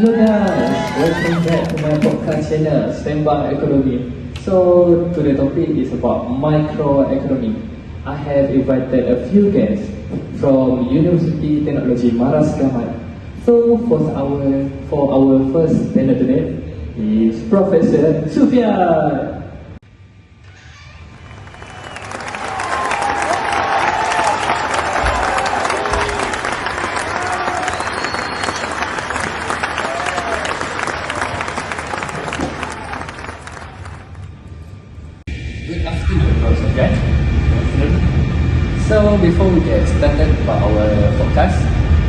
Hello guys, welcome back to my podcast channel, Standby Economy. So today topic is about microeconomics. I have invited a few guests from University Technology Maras Gamat. So for our first panel today is Professor Sufyan. Good afternoon, Professor Jan. So before we get started for our podcast,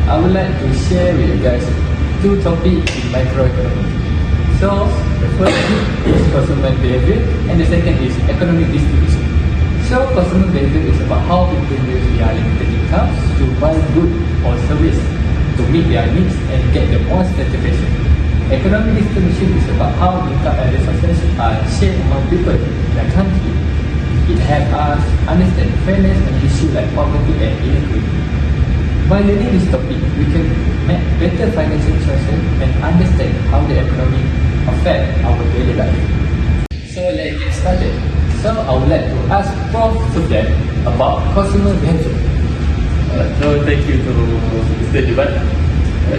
I would like to share with you guys two topics in microeconomics. So the first is consumer behavior and the second is economic distribution. So consumer behavior is about how people use their limited incomes to buy goods or service to meet their needs and get the most satisfaction. Economic distribution is about how income and resources are shared among people in a country. It helps us understand fairness and issues like poverty and inequality. By learning this topic, we can make better financial choices and understand how the economy affects our daily life. So let's get started. So I would like to ask Prof. Sufyan about consumer behavior. So thank you to Mr. Debat.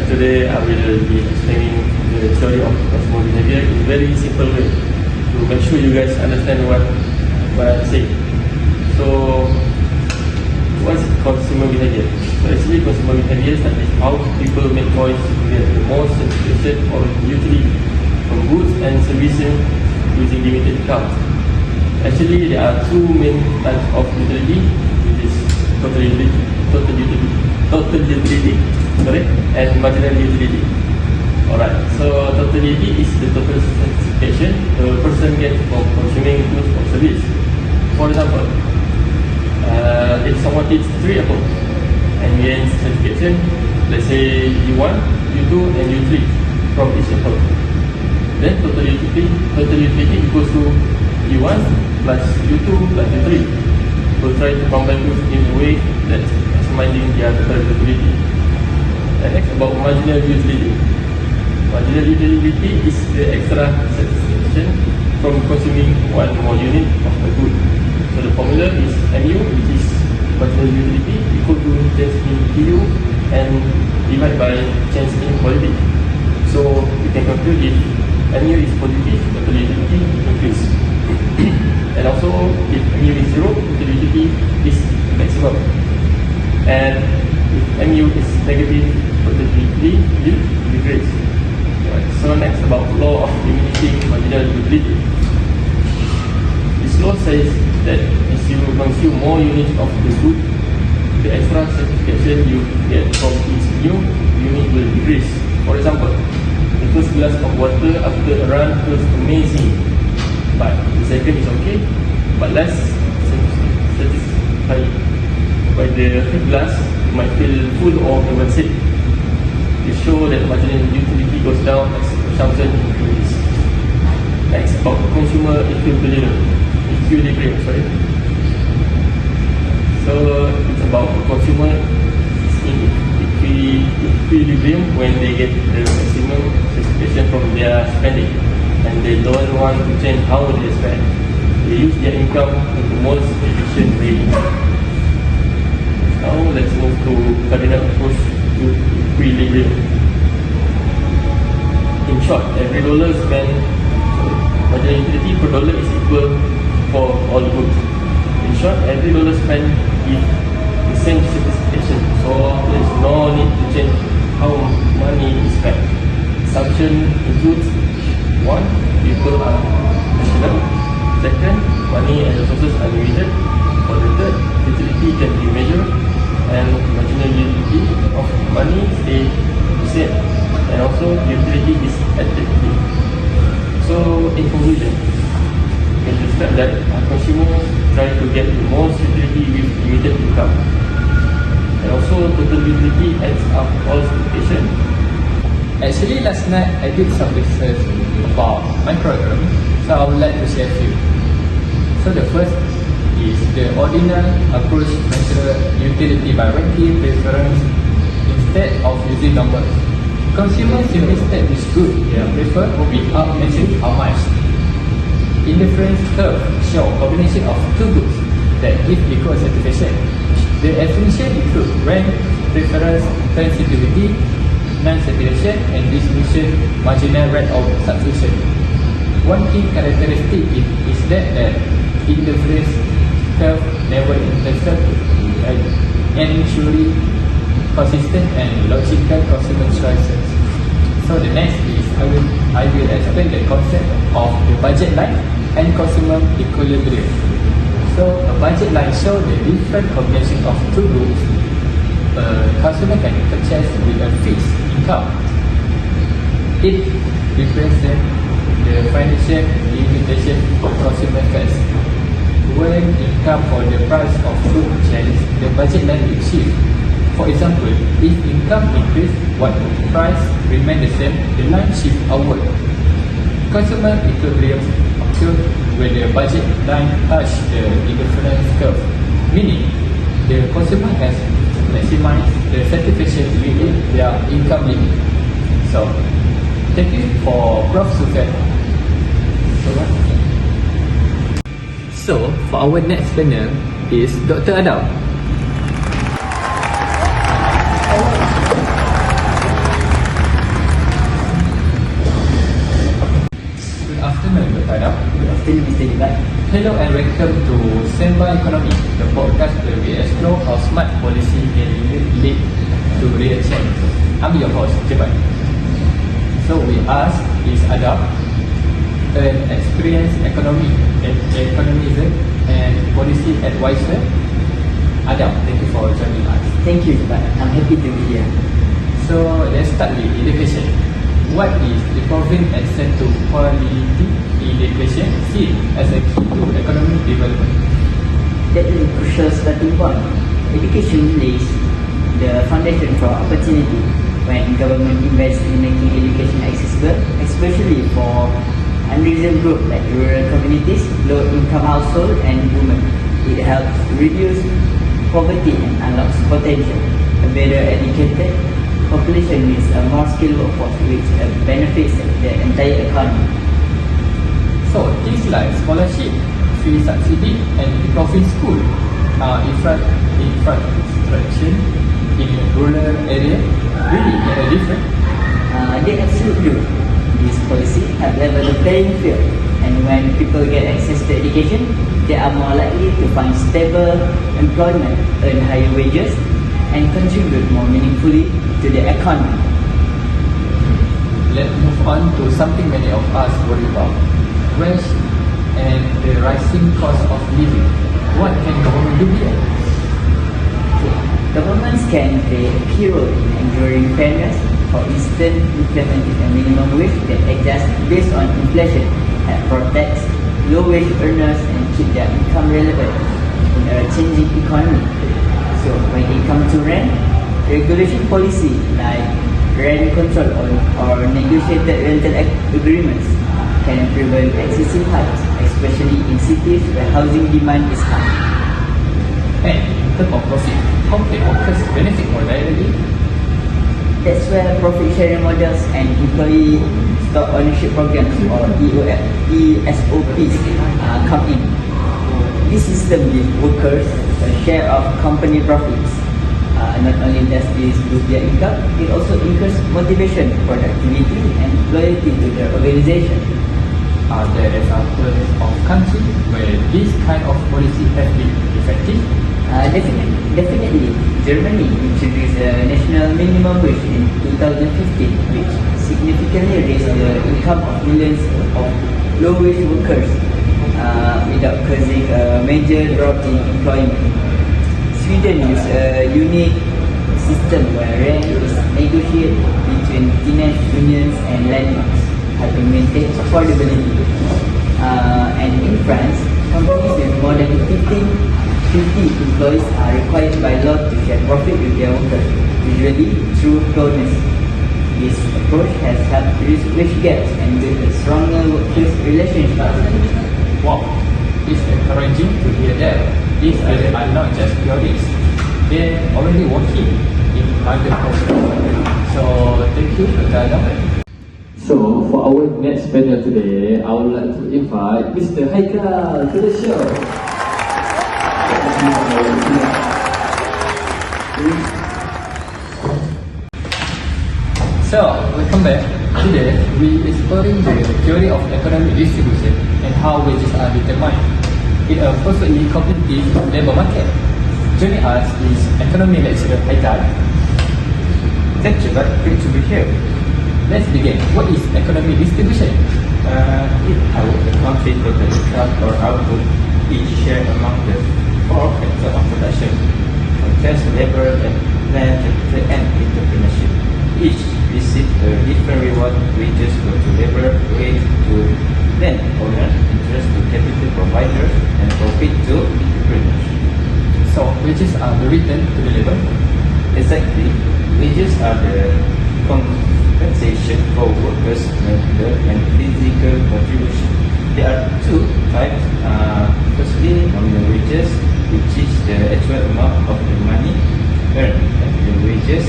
Today I will be explaining the theory of consumer behavior in a very simple way to make sure you guys understand what I'm saying. So what's consumer behavior? So actually consumer behavior is how people make choice to get the most satisfaction or utility from goods and services using limited income. Actually there are two main types of utility, which is total utility and marginal utility. Alright, so total utility is the total satisfaction a person gets from consuming goods or service. For example, if someone eats 3 apples and gains satisfaction, let's say U1, U2 and U3 from each apple, then total utility equals to U1 plus U2 plus U3. We'll try to combine goods in a way that's maximizing their total utility. And next, about marginal utility. Marginal utility is the extra satisfaction from consuming one more unit of a good. So the formula is MU, which is marginal utility, equal to change in PU and divided by change in quality. So we can conclude if MU is positive, total utility increase. And also if MU is 0, total utility is maximum. And if MU is negative, total utility will decrease. Right. So next, about law of diminishing marginal utility. This law says that as you consume more units of the good, the extra satisfaction you get from each new unit will decrease. For example, the first glass of water after a run feels amazing, but the second is okay, but less satisfying. By the third glass, you might feel full or even sick. It shows that marginal utility goes down as consumption increases. Next, about consumer equilibrium. So it's about consumer in equilibrium when they get the maximum satisfaction from their spending and they don't want to change how they spend. They use their income in the most efficient way. Now let's move to cardinal approach to equilibrium. In short, every dollar spent, marginal utility per dollar is equal for all goods. In short, every dollar spent gives the same satisfaction, so there is no need to change how money is spent. Assumption includes 1. People are rational. 2. Money and resources are limited. For the third, utility can be measured and marginal utility of money stay the same, and also utility is additive. So in conclusion, we can describe that consumers try to get the most utility with limited income, and also total utility adds up all satisfaction. Actually, last night I did some research about microeconomics, so I would like to share a few. So the first is the ordinal approach measure utility by ranking preference instead of using numbers. Consumers simply state which good they prefer without mentioning how much. Indifference curve show a combination of two goods that give equal satisfaction. The definition include rank, preference, sensitivity, non-satisfaction, and distribution marginal rate of substitution. One key characteristic is that indifference curve never intersect and usually consistent and logical consumer choices. So the next is I will explain the concept of the budget line and consumer equilibrium. So a budget line shows the different combination of two groups. A consumer can purchase with a fixed income. It represents the financial limitation of consumer first. When income or the price of food changes, the budget line will shift. For example, if income increase while price remain the same, the line shift outward. Consumer equilibrium occurs when the budget line touch the indifference curve, meaning the consumer has maximized the satisfaction within their income limit. So, thank you for Prof. Sufyan. So, for our next learner is Dr. Adam. Good afternoon, Dr. Adam. Good afternoon, Mr. Libat. Hello and welcome to Semba Economy, the podcast where we explore how smart policy can lead to real change. I'm your host, Jebat. So we ask, is Adam an experienced economist and policy advisor? Adam, thank you for joining us. Thank you, Libat. I'm happy to be here. So let's start with education. What is improving access to quality education seen as a key to economic development? That is a crucial starting point. Education lays the foundation for opportunity. When government invests in making education accessible, especially for unreserved groups like rural communities, low-income households, and women, it helps reduce poverty and unlocks potential. A better educated population means a more skilled workforce, which benefits the entire economy. So things like scholarship, free subsidy, and improving school infrastructure in rural area really make a difference. They absolutely do. This policy have leveled the playing field, and when people get access to education, they are more likely to find stable employment, earn higher wages, and contribute more meaningfully to the economy. Let's move on to something many of us worry about: wage and the rising cost of living. What can government do here? Governments can play a key role in ensuring fairness. For instance, implementing a minimum wage that adjusts based on inflation and protects low-wage earners and keep their income relevant in a changing economy. So, when it comes to rent, regulation policy like rent control or negotiated rental agreements can prevent excessive hikes, especially in cities where housing demand is high. And in terms of profit, how can workers benefit more directly? That's where profit sharing models and employee stock ownership programs or ESOPs come in. This system gives workers a share of company profits. Not only does this boost their income, it also increases motivation, productivity, and loyalty to their organization. Are there examples of countries where this kind of policy has been effective? Definitely. Germany introduced a national minimum wage in 2015, which significantly raised the income of millions of low-wage workers without causing a major drop in employment. Sweden used a unique system where rent is negotiated between tenant unions and landlords, helping maintain affordability. And in France, companies with more than 50 employees are required by law to share profit with their workers, usually through bonus. This approach has helped reduce wage gaps and build a stronger workplace relationship. Wow, it's encouraging to hear that. These are not just theories, they're already working in other countries. So thank you, Kak Adam. So for our next panel today, I would like to invite Mr. Haikal to the show. So, welcome back. Today, we exploring the theory of economic distribution and how wages are determined in a perfectly competitive labor market. Joining us is economy lecturer Haikal. Thank you, but great to be here. Let's begin. What is economic distribution? If our country total income or output is shared among the four factors of production, such as labor, land, capital, and entrepreneurship. Each receive a different reward. Wages go to labor, wage to land owner, interest to capital providers, and profit to entrepreneurs. So, wages are the return to the labor. Exactly. Wages are the compensation for workers' mental and physical contribution. There are two types. Firstly, nominal wages, which is the actual amount of the money earned, and the wages,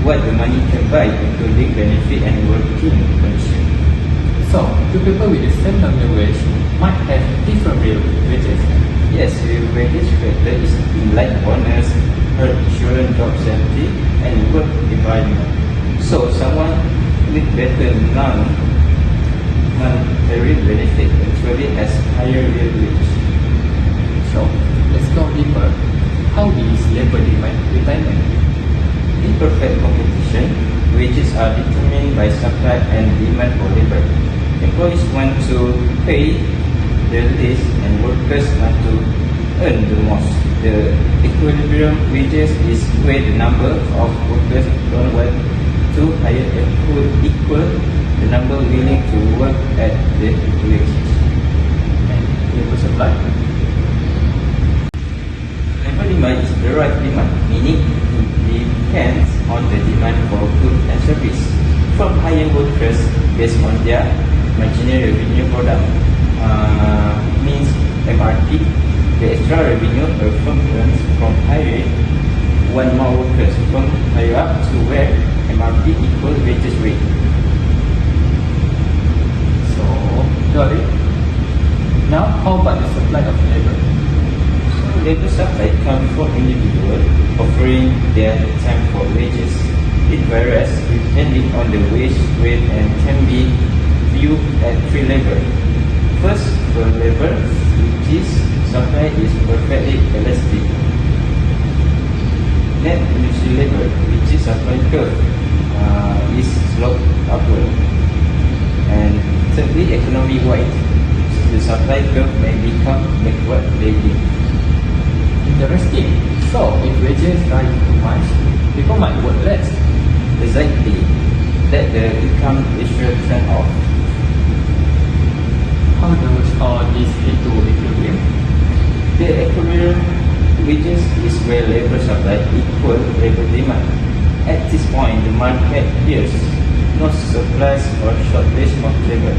what the money can buy, including benefit and working condition. So, two people with the same nominal wage might have different real wages. Yes, the wages factor is in like bonus, health insurance, job safety, and work environment. So, someone with better non-monetary benefit actually has higher real wage. So, let's go deeper. How is labor demand retirement? In perfect competition, wages are determined by supply and demand for labor. Employees want to pay the least and workers want to earn the most. The equilibrium wages is where the number of workers don't want to hire equal the number willing to work at the wages. And labor supply. Labor demand is the right demand, meaning it depends on the demand for goods and service from higher workers based on their marginal revenue product. Means MRP, the extra revenue a firm earns from hiring one more workers from higher up to where MRP equal wages rate. So, got it. Now, how about the supply of labor? Labor supply comes from individuals offering their time for wages. It varies depending on the wage rate and can be viewed at three levels. First, for labor, which is supply is perfectly elastic. Net industry labor, which is supply curve, is sloped upward. And thirdly, economy-wide, the supply curve may become backward daily. Interesting. So, if wages rise too much, people might work less. Exactly. Let the income ratio trend off. How does all this lead to equilibrium? The equilibrium wages is where labor supply equal labor demand. At this point, the market hears no surplus or shortage of labor.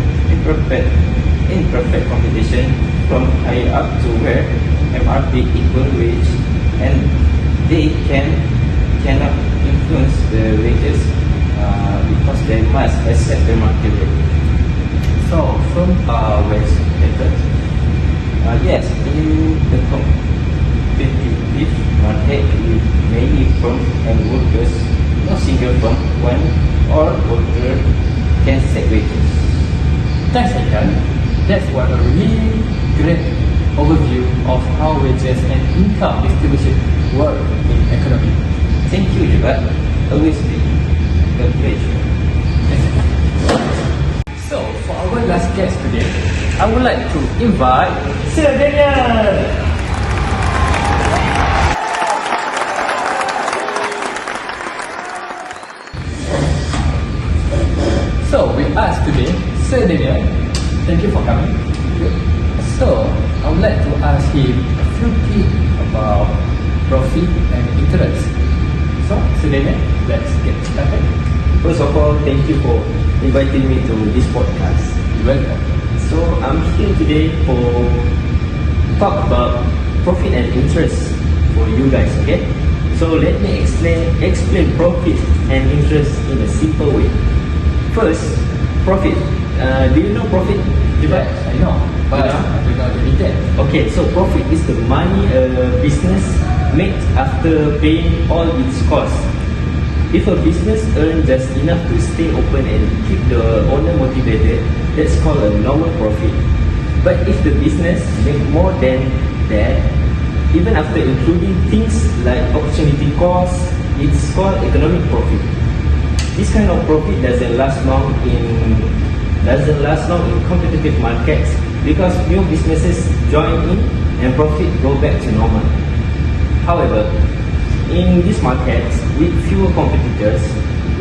Imperfect competition from high up to where MRP equal wage, and they cannot influence the wages because they must accept the market rate. So, from wage methods, Yes, in the competitive market with many firms and workers, no single firm, one or worker can set wages. thanks Haikal. That's what a really great overview of how wages and income distribution work in economy. Thank you, Jibat. Always be a pleasure. So, for our last guest today, I would like to invite Sir Daniel. So, with us today, Sir Daniel. Thank you for coming. So, I would like to ask him a few things about profit and interest. So, Sir Daniel, let's get started. First of all, thank you for inviting me to this podcast. You're welcome. So I'm here today talk about profit and interest for you guys, okay? So So let me explain profit and interest in a simple way. First, profit. Do you know profit? Yes, I know. But Yeah. I don't know the detail. Okay, so profit is the money a business makes after paying all its costs. If a business earns just enough to stay open and keep the owner motivated, that's called a normal profit. But if the business make more than that, even after including things like opportunity cost, it's called economic profit. This kind of profit doesn't last long in competitive markets because new businesses join in and profit go back to normal. However, in these markets with fewer competitors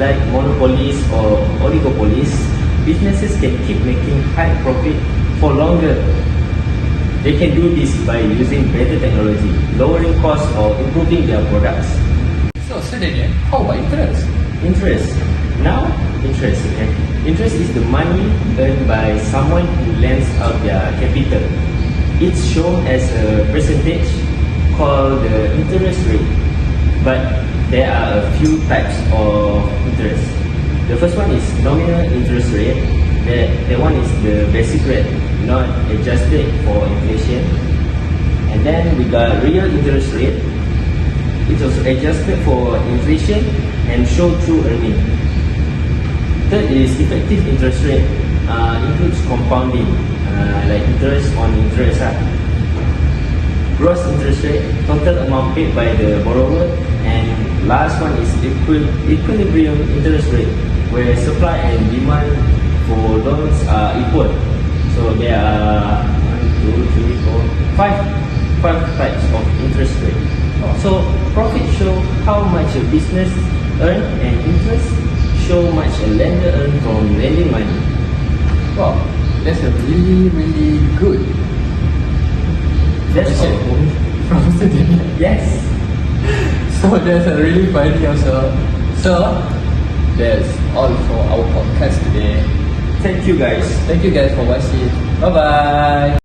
like monopolies or oligopolies, businesses can keep making high profit for longer. They can do this by using better technology, lowering costs or improving their products. So, Daniel, how about interest? Interest. Now, interest. Okay. Interest is the money earned by someone who lends out their capital. It's shown as a percentage called the interest rate. But there are a few types of interest. The first one is nominal interest rate. That one is the basic rate, not adjusted for inflation. And then we got real interest rate. It's also adjusted for inflation and show through earning. Third is effective interest rate. Includes compounding, like interest on interest. Gross interest rate, total amount paid by the borrower, and last one is equilibrium interest rate, where supply and demand for loans are equal. So there are 5 types of interest rate. So profit show how much a business earn, and interest show much a lender earn from lending money. Wow, that's a really good That's question all. from Daniel. Yes. So that's a really funny also. So that's all for our podcast today. Thank you guys. Thank you guys for watching. Bye bye.